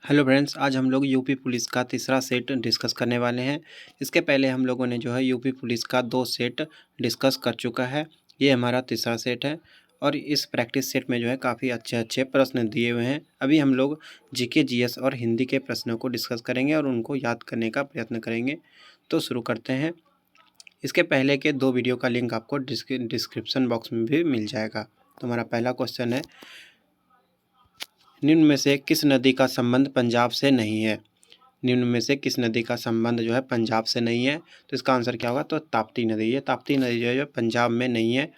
Hello friends, आज हम लोग यूपी पुलिस का तीसरा सेट डिस्कस करने वाले हैं। इसके पहले हम लोगों ने जो है यूपी पुलिस का 2 सेट डिस्कस कर चुका है। ये हमारा तीसरा सेट है और इस प्रैक्टिस सेट में जो है काफ़ी अच्छे-अच्छे प्रश्न दिए हुए हैं। अभी हम लोग जीके, जीएस और हिंदी के प्रश्नों को डिस्कस करेंगे और उनको याद करने का प्रयत्न करेंगे। तो शुरू करते हैं। इसके पहले के 2 वीडियो का लिंक आपको डिस्क्रिप्शन बॉक्स में भी मिल जाएगा। तो हमारा पहला क्वेश्चन है, निम्न में से किस नदी का संबंध पंजाब से नहीं है? निम्न में से किस नदी का संबंध जो है पंजाब से नहीं है? तो इसका आंसर क्या होगा? तो ताप्ती नदी। ये ताप्ती नदी जो है पंजाब में नहीं है,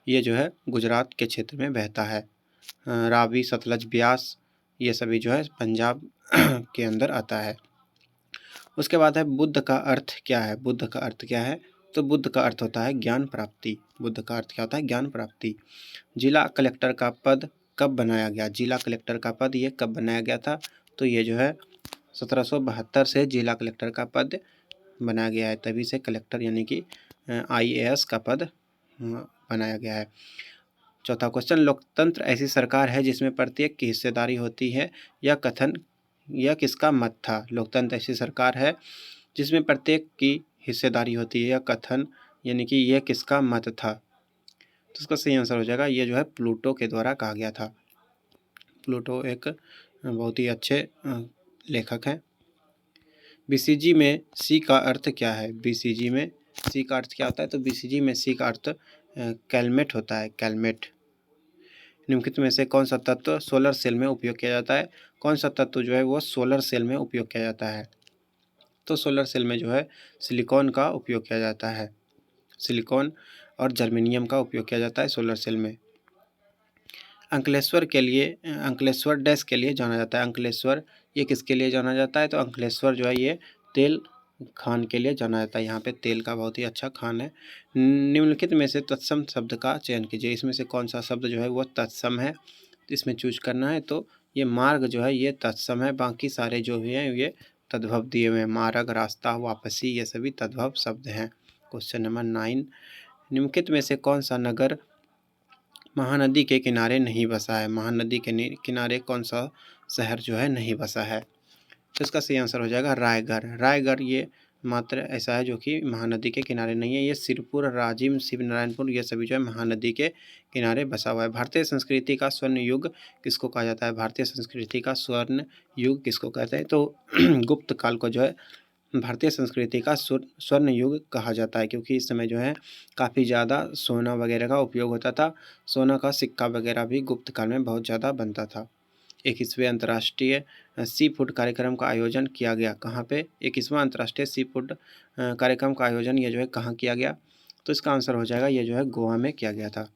ये जो है गुजरात के क्षेत्र में बहता है। रावी, सतलज, ब्यास ये सभी जो है पंजाब के अंदर आता है। उसके बाद है, बुद्ध का अर्थ क्या है? बुद्ध का अर्थ क्या है? तो बुद्ध का अर्थ होता है ज्ञान प्राप्ति। बुद्ध का अर्थ क्या होता है? ज्ञान प्राप्ति। जिला कलेक्टर का पद कब बनाया गया? जिला कलेक्टर का पद ये कब बनाया गया था? तो ये जो है 1772 से जिला कलेक्टर का पद बनाया गया है। तभी से कलेक्टर यानी कि आईएएस का पद बनाया गया है। चौथा क्वेश्चन, लोकतंत्र ऐसी सरकार है जिसमें प्रत्येक की हिस्सेदारी होती है, यह कथन यह किसका मत था? लोकतंत्र ऐसी सरकार है जिसमें प्रत्येक की हिस्सेदारी होती है, यह कथन यानी कि यह किसका मत था? तो इसका सही आंसर हो जाएगा, ये जो है प्लूटो के द्वारा कहा गया था। प्लूटो एक बहुत ही अच्छे लेखक हैं। बीसीजी में सी का अर्थ क्या है? बीसीजी में सी का अर्थ क्या होता है? तो बीसीजी में सी का अर्थ कैलमेट होता है, कैलमेट। निम्नलिखित में से कौन सा तत्व सोलर सेल में उपयोग किया जाता है? कौन सा तत्व जो है वो सोलर सेल में उपयोग किया जाता है? तो सोलर सेल में जो है सिलिकॉन का उपयोग किया जाता है। सिलिकॉन और जर्मेनियम का उपयोग किया जाता है सोलर सेल में। अंकलेश्वर के लिए अंकलेश्वर डैश के लिए जाना जाता है? अंकलेश्वर ये किसके लिए जाना जाता है? तो अंकलेश्वर जो है ये तेल खान के लिए जाना जाता है। यहाँ पे तेल का बहुत ही अच्छा खान है। निम्नलिखित में से तत्सम शब्द का चयन कीजिए। इसमें से कौन सा शब्द जो है वो तत्सम है? इसमें चूज करना है। तो ये मार्ग जो है ये तत्सम है, बाकी सारे जो भी हैं ये तद्भव दिए हुए हैं। मार्ग, रास्ता, वापसी ये सभी तद्भव शब्द हैं। क्वेश्चन नंबर 9, निम्नलिखित में से कौन सा नगर महानदी के किनारे नहीं बसा है? महानदी के किनारे कौन सा शहर जो है नहीं बसा है? तो इसका सही आंसर हो जाएगा रायगढ़। रायगढ़ ये मात्र ऐसा है जो कि महानदी के किनारे नहीं है। ये सिरपुर, राजिम, शिवनारायणपुर ये सभी जो है महानदी के किनारे बसा हुआ है। भारतीय संस्कृति का स्वर्ण युग किसको कहा जाता है? भारतीय संस्कृति का स्वर्ण युग किसको कहते हैं? तो गुप्त काल को जो है भारतीय संस्कृति का स्वर्ण युग कहा जाता है, क्योंकि इस समय जो है काफ़ी ज़्यादा सोना वगैरह का उपयोग होता था। सोना का सिक्का वगैरह भी गुप्त काल में बहुत ज़्यादा बनता था। 21वें अंतर्राष्ट्रीय सी फूड कार्यक्रम का आयोजन किया गया कहाँ पे? 21वां अंतर्राष्ट्रीय सी फूड कार्यक्रम का आयोजन ये जो है कहाँ किया गया? तो इसका आंसर हो जाएगा ये जो है गोवा में किया गया था।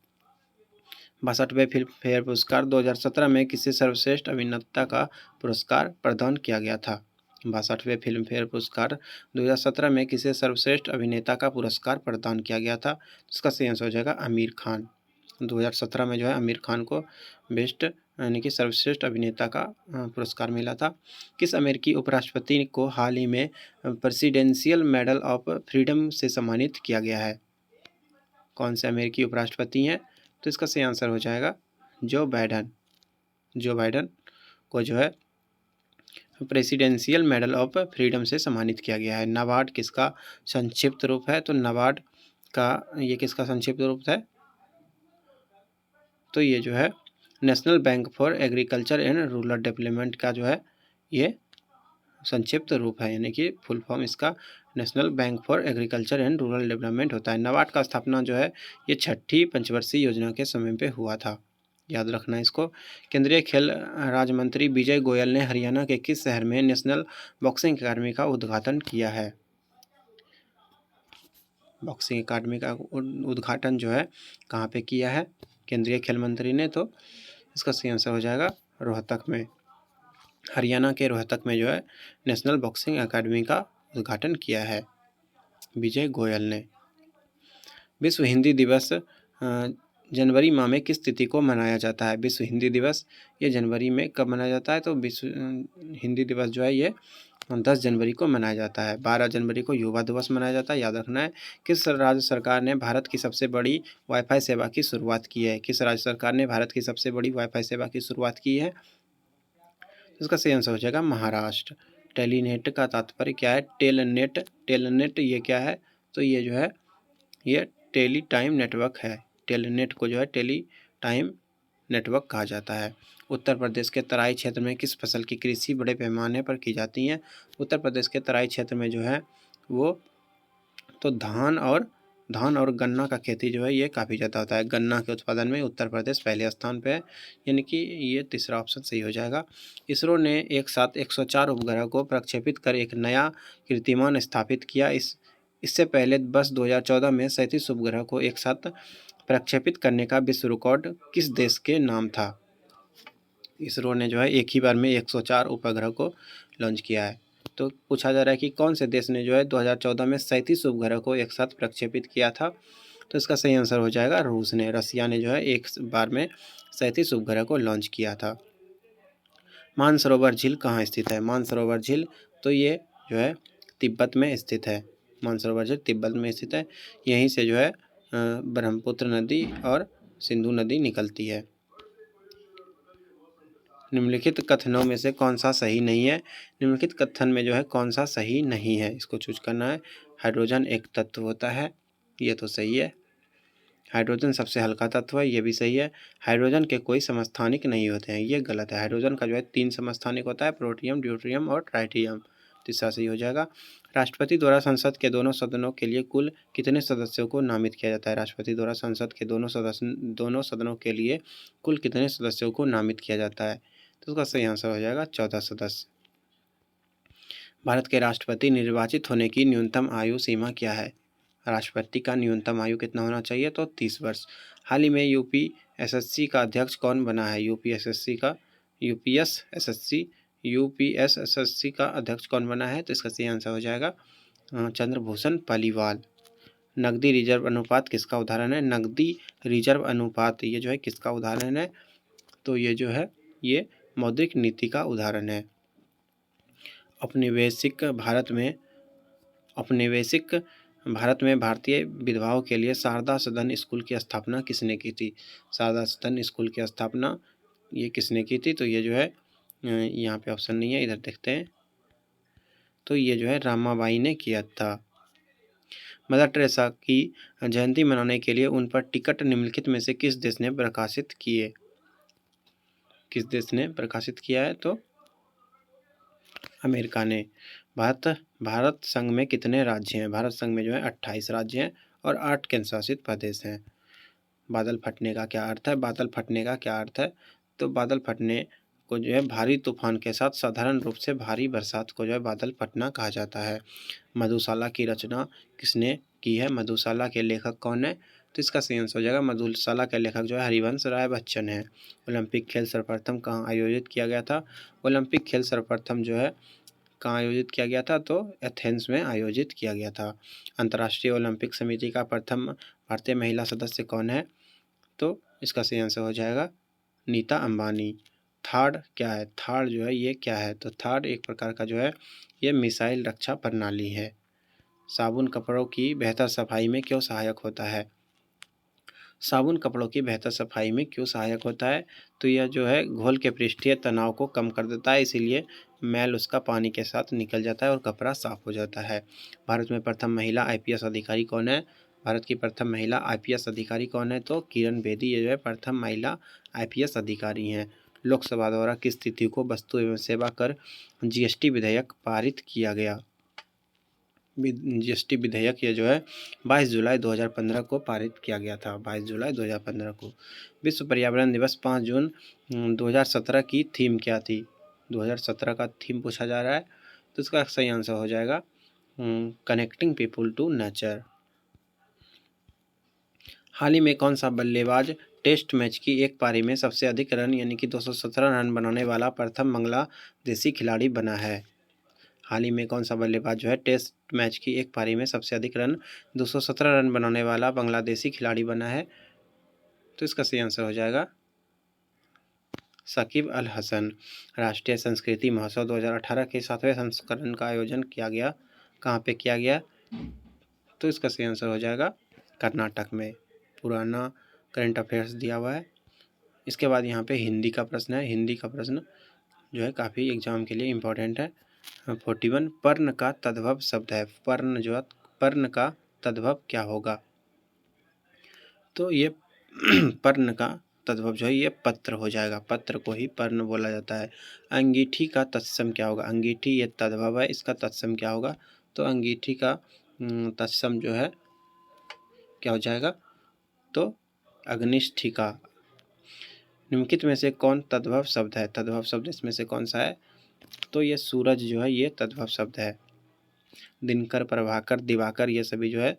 62वें फिल्म फेयर पुरस्कार 2017 में किसे सर्वश्रेष्ठ अभिनेता का पुरस्कार प्रदान किया गया था? 62वें फिल्म फेयर पुरस्कार 2017 में किसे सर्वश्रेष्ठ अभिनेता का पुरस्कार प्रदान किया गया था? इसका सही आंसर हो जाएगा आमिर खान। 2017 में जो है आमिर खान को बेस्ट यानी कि सर्वश्रेष्ठ अभिनेता का पुरस्कार मिला था। किस अमेरिकी उपराष्ट्रपति को हाल ही में प्रेसिडेंशियल मेडल ऑफ फ्रीडम से सम्मानित किया गया है? कौन से अमेरिकी उपराष्ट्रपति हैं? तो इसका सही आंसर हो जाएगा जो बाइडन। जो बाइडन को जो है प्रेसिडेंशियल मेडल ऑफ फ्रीडम से सम्मानित किया गया है। नाबार्ड किसका संक्षिप्त रूप है? तो नाबार्ड का ये किसका संक्षिप्त रूप है? तो ये जो है national bank for agriculture and rural development का जो है ये संक्षिप्त रूप है, यानी कि फुल फॉर्म इसका national bank for agriculture and rural development होता है। नाबार्ड का स्थापना जो है ये 6ठी पंचवर्षीय योजना के समय पे हुआ था, याद रखना इसको। केंद्रीय खेल राज्य मंत्री विजय गोयल ने हरियाणा के किस शहर में नेशनल बॉक्सिंग अकादमी का उद्घाटन किया है? बॉक्सिंग अकादमी का उद्घाटन जो है कहाँ पे किया है केंद्रीय खेल मंत्री ने? तो इसका सही आंसर हो जाएगा रोहतक में। हरियाणा के रोहतक में जो है नेशनल बॉक्सिंग अकादमी का उद्घाटन किया है विजय गोयल ने। विश्व हिंदी दिवस जनवरी माह में किस तिथि को मनाया जाता है? विश्व हिंदी दिवस ये जनवरी में कब मनाया जाता है? तो विश्व हिंदी दिवस जो है ये 10 जनवरी को मनाया जाता है। 12 जनवरी को युवा दिवस मनाया जाता है, याद रखना है। किस राज्य सरकार ने भारत की सबसे बड़ी वाईफाई सेवा की शुरुआत की है? किस राज्य सरकार ने भारत की सबसे बड़ी वाईफाई सेवा की शुरुआत की है? इसका सही आंसर हो जाएगा महाराष्ट्र। टेलीनेट का तात्पर्य क्या है? टेलनेट, टेलनेट ये क्या है? तो ये जो है ये टेली टाइम नेटवर्क है। टेलनेट को जो है टेली टाइम नेटवर्क कहा जाता है। उत्तर प्रदेश के तराई क्षेत्र में किस फसल की कृषि बड़े पैमाने पर की जाती है? उत्तर प्रदेश के तराई क्षेत्र में जो है वो तो धान और गन्ना का खेती जो है ये काफ़ी ज़्यादा होता है। गन्ना के उत्पादन में उत्तर प्रदेश पहले स्थान पे है, यानी कि ये तीसरा ऑप्शन सही हो जाएगा। इसरो ने एक साथ 104 उपग्रह को प्रक्षेपित कर एक नया कीर्तिमान स्थापित किया। इससे पहले वर्ष 2014 में 37 उपग्रह को एक साथ प्रक्षेपित करने का विश्व रिकॉर्ड किस देश के नाम था? इसरो ने जो है एक ही बार में 104 उपग्रह को लॉन्च किया है। तो पूछा जा रहा है कि कौन से देश ने जो है 2014 में 37 उपग्रह को एक साथ प्रक्षेपित किया था? तो इसका सही आंसर हो जाएगा रूस ने। रसिया ने जो है एक बार में 37 उपग्रह को लॉन्च किया था। मानसरोवर झील कहाँ स्थित है? मानसरोवर झील तो ये जो है तिब्बत में स्थित है। मानसरोवर झील तिब्बत में स्थित है। यहीं से जो है ब्रह्मपुत्र नदी और सिंधु नदी निकलती है। निम्नलिखित कथनों में से कौन सा सही नहीं है? निम्नलिखित कथन में जो है कौन सा सही नहीं है, इसको चूज करना है। हाइड्रोजन एक तत्व होता है, ये तो सही है। हाइड्रोजन सबसे हल्का तत्व है, ये भी सही है। हाइड्रोजन के कोई समस्थानिक नहीं होते हैं, ये गलत है। हाइड्रोजन का जो है 3 समस्थानिक होता है, प्रोटियम, ड्यूटेरियम और ट्राइटियम। तीसरा सही हो जाएगा। राष्ट्रपति द्वारा संसद के दोनों सदनों के लिए कुल कितने सदस्यों को नामित किया जाता है? राष्ट्रपति द्वारा संसद के दोनों सदनों के लिए कुल कितने सदस्यों को नामित किया जाता है? तो उसका सही आंसर हो जाएगा 14 सदस्य। भारत के राष्ट्रपति निर्वाचित होने की न्यूनतम आयु सीमा क्या है? राष्ट्रपति का न्यूनतम आयु कितना होना चाहिए? तो 30 वर्ष। हाल ही में यूपीएसएससी का अध्यक्ष कौन बना है? यूपीएसएससी का अध्यक्ष कौन बना है? तो इसका सही आंसर हो जाएगा चंद्रभूषण पालीवाल। नकदी रिजर्व अनुपात किसका उदाहरण है? नकदी रिजर्व अनुपात ये जो है किसका उदाहरण है? तो ये जो है ये मौद्रिक नीति का उदाहरण है। औपनिवेशिक भारत में भारतीय विधवाओं के लिए शारदा सदन स्कूल की स्थापना किसने की थी? शारदा सदन स्कूल की स्थापना ये किसने की थी? तो ये जो है यहाँ पे ऑप्शन नहीं है, इधर देखते हैं। तो ये जो है रामाबाई ने किया था। मदर टेरेसा की जयंती मनाने के लिए उन पर टिकट निम्नलिखित में से किस देश ने प्रकाशित किए? किस देश ने प्रकाशित किया है? तो अमेरिका ने। भारत संघ में कितने राज्य हैं? भारत संघ में जो है 28 राज्य हैं और 8 केंद्र शासित प्रदेश हैं। बादल फटने का क्या अर्थ है? बादल फटने का क्या अर्थ है? तो बादल फटने को जो है भारी तूफान के साथ साधारण रूप से भारी बरसात को जो है बादल फटना कहा जाता है। मधुशाला की रचना किसने की है? मधुशाला के लेखक कौन है? तो इसका सही आंसर हो जाएगा मधुशाला के लेखक जो है हरिवंश राय बच्चन है। ओलंपिक खेल सर्वप्रथम कहाँ आयोजित किया गया था? ओलंपिक खेल सर्वप्रथम जो है कहाँ आयोजित किया गया था? तो एथेंस में आयोजित किया गया था। अंतर्राष्ट्रीय ओलंपिक समिति का प्रथम भारतीय महिला सदस्य कौन है? तो इसका सही आंसर हो जाएगा नीता अंबानी। थार्ड क्या है? थार्ड जो है ये क्या है? तो थार्ड एक प्रकार का जो है ये मिसाइल रक्षा प्रणाली है। साबुन कपड़ों की बेहतर सफाई में क्यों सहायक होता है? साबुन कपड़ों की बेहतर सफाई में क्यों सहायक होता है? तो यह जो है घोल के पृष्ठीय तनाव को कम कर देता है, इसीलिए मैल उसका पानी के साथ निकल जाता है और कपड़ा साफ हो जाता है। भारत में प्रथम महिला आईपीएस अधिकारी कौन है? भारत की प्रथम महिला आईपीएस अधिकारी कौन है? तो किरण बेदी ये जो है प्रथम महिला आईपीएस अधिकारी हैं। लोकसभा द्वारा किस तिथि को वस्तु एवं सेवा कर जीएसटी विधेयक पारित किया गया? जीएसटी विधेयक ये जो है 22 जुलाई 2015 को पारित किया गया था। 22 जुलाई 2015 को। विश्व पर्यावरण दिवस 5 जून 2017 की थीम क्या थी? 2017 का थीम पूछा जा रहा है, तो इसका सही आंसर हो जाएगा कनेक्टिंग पीपुल टू नेचर। हाल ही में कौन सा बल्लेबाज टेस्ट मैच की एक पारी में सबसे अधिक रन यानी कि 217 रन बनाने वाला प्रथम बांग्लादेशी खिलाड़ी बना है? हाल ही में कौन सा बल्लेबाज जो है टेस्ट मैच की एक पारी में सबसे अधिक रन 217 रन बनाने वाला बांग्लादेशी खिलाड़ी बना है? तो इसका सही आंसर हो जाएगा साकिब अल हसन। राष्ट्रीय संस्कृति महोत्सव 2018 के 7वें संस्करण का आयोजन किया गया, कहाँ पे किया गया? तो इसका सही आंसर हो जाएगा कर्नाटक में। पुराना करंट अफेयर्स दिया हुआ है। इसके बाद यहाँ पे हिंदी का प्रश्न है। हिंदी का प्रश्न जो है काफ़ी एग्जाम के लिए इम्पोर्टेंट है। 41 पर्ण का तद्भव शब्द है। पर्ण जो है, पर्ण का तद्भव क्या होगा? तो ये पर्ण का तद्भव जो है ये पत्र हो जाएगा। पत्र को ही पर्ण बोला जाता है। अंगीठी का तत्सम क्या होगा? अंगीठी ये तद्भव है, इसका तत्सम क्या होगा? तो अंगीठी का तत्सम जो है क्या हो जाएगा? तो अग्निष्ठिका। निम्नलिखित में से कौन तद्भव शब्द है? तद्भव शब्द इसमें से कौन सा है? तो ये सूरज जो है ये तद्भव शब्द है। दिनकर, प्रभाकर, दिवाकर ये सभी जो है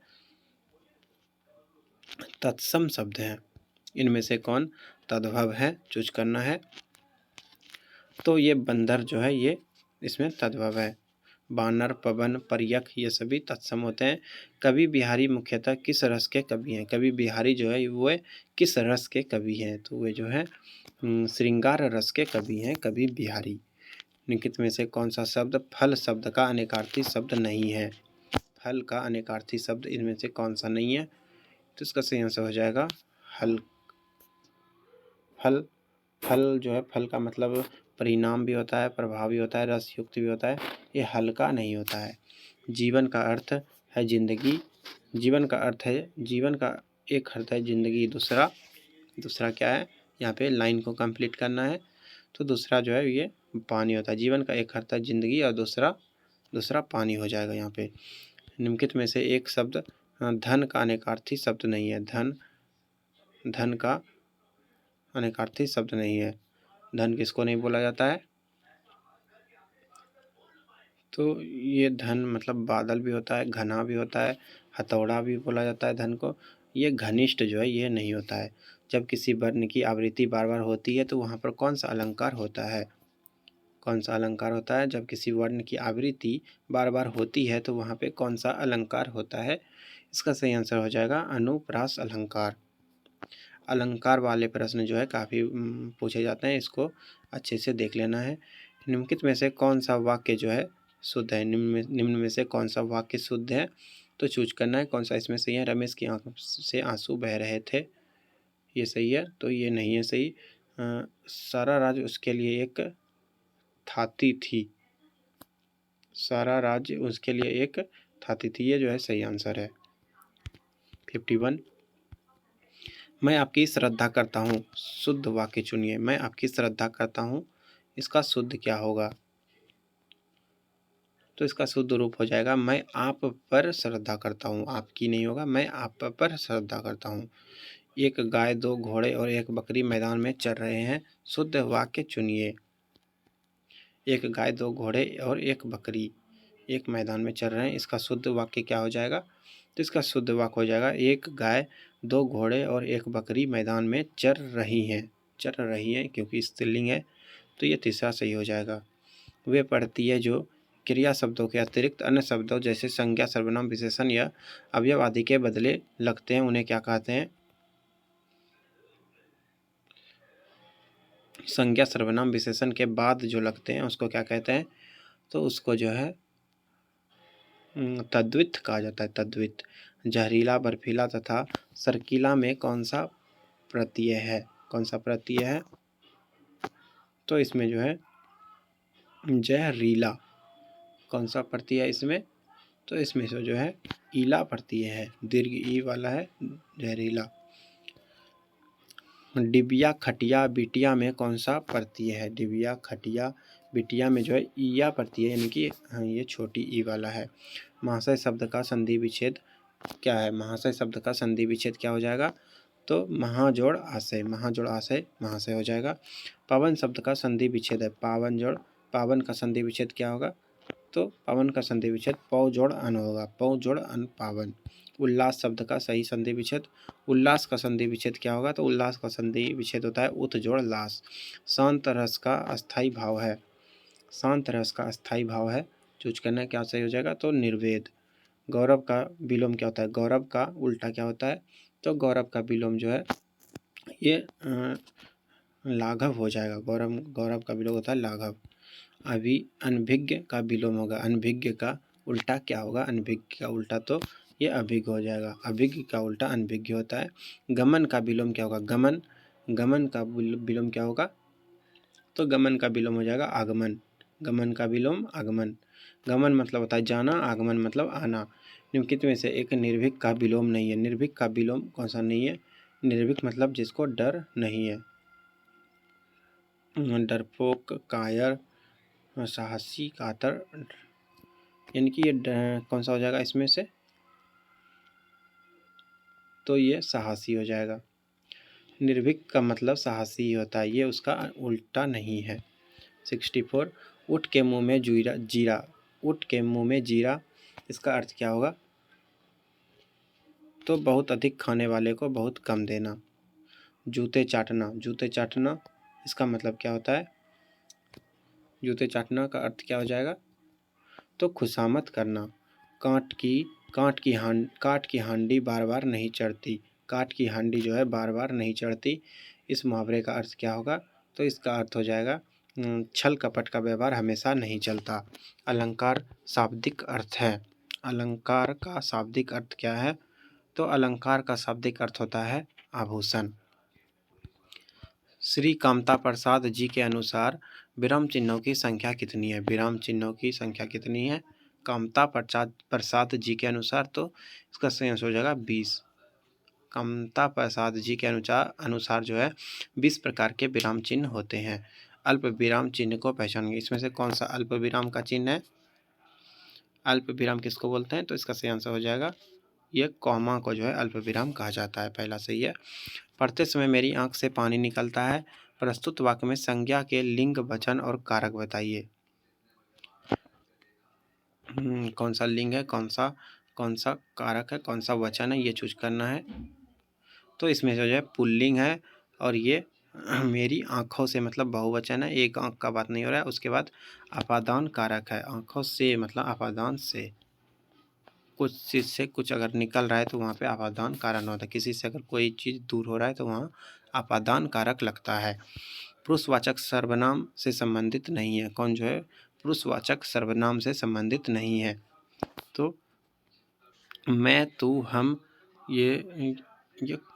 तत्सम शब्द हैं। इनमें से कौन तद्भव है चूज करना है। तो ये बंदर जो है ये इसमें तद्भव है। बानर, पवन, पर्यक ये सभी तत्सम होते हैं। कवि बिहारी मुख्यतः किस रस के कवि हैं? कवि बिहारी जो है वो किस रस के कवि हैं? तो वे जो है श्रृंगार रस के कवि हैं कवि बिहारी। निम्नलिखित में से कौन सा शब्द फल शब्द का अनेकार्थी शब्द नहीं है? फल का अनेकार्थी शब्द इनमें से कौन सा नहीं है? तो इसका सही आंसर हो जाएगा हल। फल, फल जो है फल का मतलब परिणाम भी होता है, प्रभाव भी होता है, रस युक्त भी होता है। ये हल्का नहीं होता है। जीवन का अर्थ है जिंदगी। जीवन का अर्थ है, जीवन का एक अर्थ है जिंदगी, दूसरा क्या है? यहाँ पे लाइन को कंप्लीट करना है। तो दूसरा जो है ये पानी होता है। जीवन का एक अर्थ है जिंदगी और दूसरा पानी हो जाएगा यहाँ पे। निम्नलिखित में से एक शब्द धन का अनेकार्थी शब्द नहीं है। धन का अनेकार्थी शब्द नहीं है। धन किसको नहीं बोला जाता है? तो ये धन मतलब बादल भी होता है, घना भी होता है, हथौड़ा भी बोला जाता है धन को। ये घनिष्ठ जो है ये नहीं होता है। जब किसी वर्ण की आवृत्ति बार बार होती है तो वहाँ पर कौन सा अलंकार होता है? कौन सा अलंकार होता है? जब किसी वर्ण की आवृत्ति बार बार होती है तो वहाँ पे कौन सा अलंकार होता है? इसका सही आंसर हो जाएगा अनुप्रास अलंकार। अलंकार वाले प्रश्न जो है काफ़ी पूछे जाते हैं, इसको अच्छे से देख लेना है। निम्नलिखित में से कौन सा वाक्य जो है शुद्ध है? निम्न में से कौन सा वाक्य शुद्ध है? तो चूज करना है कौन सा इसमें सही है। रमेश की आंखों से आंसू बह रहे थे, ये सही है। तो ये नहीं है सही। सारा राज उसके लिए एक थाती थी। सारा राज्य उसके लिए एक थाती थी, ये जो है सही आंसर है। 51 मैं आपकी श्रद्धा करता हूँ, शुद्ध वाक्य चुनिए। मैं आपकी श्रद्धा करता हूँ, इसका शुद्ध क्या होगा? तो इसका शुद्ध रूप हो जाएगा मैं आप पर श्रद्धा करता हूँ। आपकी नहीं होगा, मैं आप पर श्रद्धा करता हूँ। एक गाय, दो घोड़े और एक बकरी मैदान में चर रहे हैं, शुद्ध वाक्य चुनिए। एक गाय, दो घोड़े और एक बकरी एक मैदान में चर रहे हैं, इसका शुद्ध वाक्य क्या हो जाएगा? तो इसका शुद्ध वाक्य हो जाएगा एक गाय, दो घोड़े और एक बकरी मैदान में चर रही हैं क्योंकि स्त्रीलिंग है, तो ये तीसरा सही हो जाएगा। वे पढ़ती है जो क्रिया शब्दों के अतिरिक्त अन्य शब्दों जैसे संज्ञा, सर्वनाम, विशेषण या अवयव आदि के बदले लगते हैं, उन्हें क्या कहते हैं? संज्ञा, सर्वनाम, विशेषण के बाद जो लगते हैं उसको क्या कहते हैं? तो उसको जो है तद्वित कहा जाता है। तद्वित। जहरीला, बर्फीला तथा सरकीला में कौन सा प्रत्यय है? कौन सा प्रत्यय है? तो इसमें जो है जहरीला। कौन सा प्रत्यय है इसमें? तो इसमें से जो है ईला प्रत्यय है, दीर्घ ई वाला है, जहरीला। डिबिया, खटिया, बिटिया में कौन सा प्रत्यय है? डिबिया, खटिया, बिटिया में जो है ईया प्रत्यय यानी कि हाँ ये छोटी ई वाला है। महाशय शब्द का संधि विच्छेद क्या है? महाशय शब्द का संधि विच्छेद क्या हो जाएगा? तो महाजोड़ आशय, महाजोड़ आशय महाशय हो जाएगा। पावन शब्द का संधि विच्छेद है पावन का संधि विच्छेद क्या होगा? तो पावन का संधि विच्छेद पौ जोड़ अन होगा, पौ जोड़ अन पावन। उल्लास शब्द का सही संधि विच्छेद, उल्लास का संधि विच्छेद क्या होगा? तो उल्लास का संधि विच्छेद होता है उत जोड़ लास। शांत रस का अस्थाई भाव है, शांत रस का अस्थाई भाव है, चूज करना है क्या सही हो जाएगा? तो निर्वेद। गौरव का विलोम क्या होता है? गौरव का उल्टा क्या होता है? तो गौरव का विलोम जो है ये लाघव हो जाएगा। गौरव का विलोम होता है लाघव। अभी अनभिज्ञ का विलोम होगा, अनभिज्ञ का उल्टा क्या होगा? अनभिज्ञ का उल्टा तो ये अभिज्ञ हो जाएगा, अभिज्ञ का उल्टा अनभिज्ञ होता है। गमन का विलोम क्या होगा? गमन का विलोम क्या होगा? तो गमन का विलोम हो जाएगा आगमन। गमन का विलोम आगमन। गमन मतलब होता है जाना, आगमन मतलब आना। निम्नलिखित में से एक निर्भीक का विलोम नहीं है। निर्भीक का विलोम कौन सा नहीं है? निर्भीक मतलब जिसको डर नहीं है। डरपोक, कायर, साहसी, कातर, यानी कि ये कौन सा हो जाएगा इसमें से? तो ये साहसी हो जाएगा। निर्भीक का मतलब साहसी ही होता है, ये उसका उल्टा नहीं है। 64 ऊँट के मुंह में जीरा जीरा। ऊँट के मुंह में जीरा, इसका अर्थ क्या होगा? तो बहुत अधिक खाने वाले को बहुत कम देना। जूते चाटना। जूते चाटना इसका मतलब क्या होता है? जूते चाटना का अर्थ क्या हो जाएगा? तो खुशामद करना। काठ की हांडी बार बार नहीं चढ़ती। काठ की हांडी जो है बार बार नहीं चढ़ती। इस मुहावरे का अर्थ क्या होगा? तो इसका अर्थ हो जाएगा छल कपट का व्यवहार हमेशा नहीं चलता। अलंकार शाब्दिक अर्थ है। अलंकार का शाब्दिक अर्थ क्या है? तो अलंकार का शाब्दिक अर्थ होता है आभूषण। श्री कामता प्रसाद जी के अनुसार विराम चिन्हों की संख्या कितनी है? विराम चिन्हों की संख्या कितनी है कामता प्रसाद जी के अनुसार? तो इसका सही आंसर हो जाएगा 20। कामता प्रसाद जी के अनुसार जो है 20 प्रकार के विराम चिन्ह होते हैं। अल्प विराम चिन्ह को पहचानिए। इसमें से कौन सा अल्प विराम का चिन्ह है? अल्प विराम किसको बोलते हैं? तो इसका सही आंसर हो जाएगा ये कॉमा को जो है अल्प विराम कहा जाता है। पहला सही है। पढ़ते समय मेरी आंख से पानी निकलता है। प्रस्तुत वाक्य में संज्ञा के लिंग, वचन और कारक बताइए। कौन सा लिंग है, कौन सा कारक है, कौन सा वचन है, ये चूज करना है। तो इसमें जो है पुल्लिंग है और ये मेरी आंखों से मतलब बहुवचन है, एक आंख का बात नहीं हो रहा है। उसके बाद अपादान कारक है। आंखों से मतलब अपादान से, कुछ चीज़ से कुछ अगर निकल रहा है तो वहाँ पे अपादान कारण होता है। किसी से अगर कोई चीज़ दूर हो रहा है तो वहाँ अपादान कारक लगता है। पुरुषवाचक सर्वनाम से संबंधित नहीं है। कौन जो है पुरुषवाचक सर्वनाम से संबंधित नहीं है? तो मैं, तू, हम, ये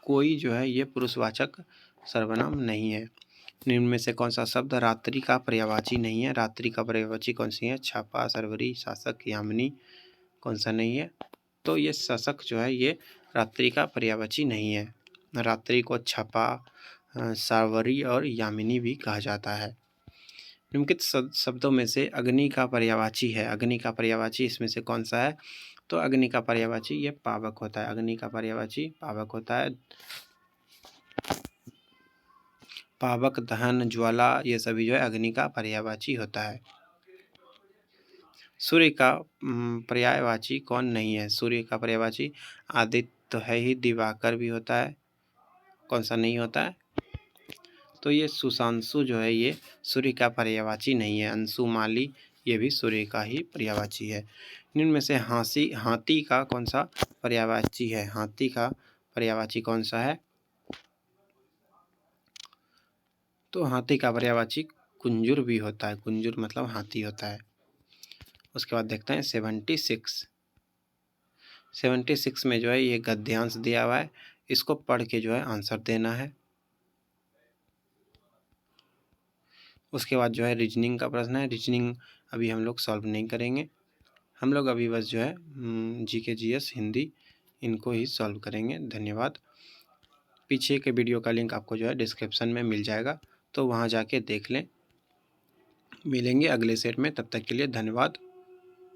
कोई जो है ये पुरुषवाचक सर्वनाम नहीं है। निम्न में से कौन सा शब्द रात्रि का पर्यायवाची नहीं है? रात्रि का पर्यायवाची कौन सी है? छापा, सरवरी, शासक, यामिनी, कौन सा नहीं है? तो ये शासक जो है ये रात्रि का पर्यायवाची नहीं है। रात्रि को छपा, सावरी और यामिनी भी कहा जाता है। निम्नलिखित शब्दों में से अग्नि का पर्यायवाची है। अग्नि का पर्यायवाची इसमें से कौन सा है? तो अग्नि का पर्यायवाची ये पावक होता है। अग्नि का पर्यायवाची पावक होता है। पावक, दहन, ज्वाला ये सभी जो है अग्नि का पर्यायवाची होता है। सूर्य का पर्यायवाची कौन नहीं है? सूर्य का पर्यायवाची आदित्य तो है ही, दिवाकर भी होता है। कौन सा नहीं होता है? तो ये सुशांशु जो है ये सूर्य का पर्यायवाची नहीं है। अंशु, माली ये भी सूर्य का ही पर्यायवाची है। निम्न में से हाथी का कौन सा पर्यायवाची है? हाथी का पर्यायवाची कौन सा है? तो हाथी का पर्यायवाची कुंजुर भी होता है। कुंजुर मतलब हाथी होता है। उसके बाद देखते हैं 76 में जो है ये गद्यांश दिया हुआ है, इसको पढ़ के जो है आंसर देना है। उसके बाद जो है रीजनिंग का प्रश्न है। रीजनिंग अभी हम लोग सॉल्व नहीं करेंगे, हम लोग अभी बस जो है जीके, जीएस, हिंदी इनको ही सॉल्व करेंगे। धन्यवाद। पीछे के वीडियो का लिंक आपको जो है डिस्क्रिप्शन में मिल जाएगा, तो वहाँ जाके देख लें। मिलेंगे अगले सेट में, तब तक के लिए धन्यवाद।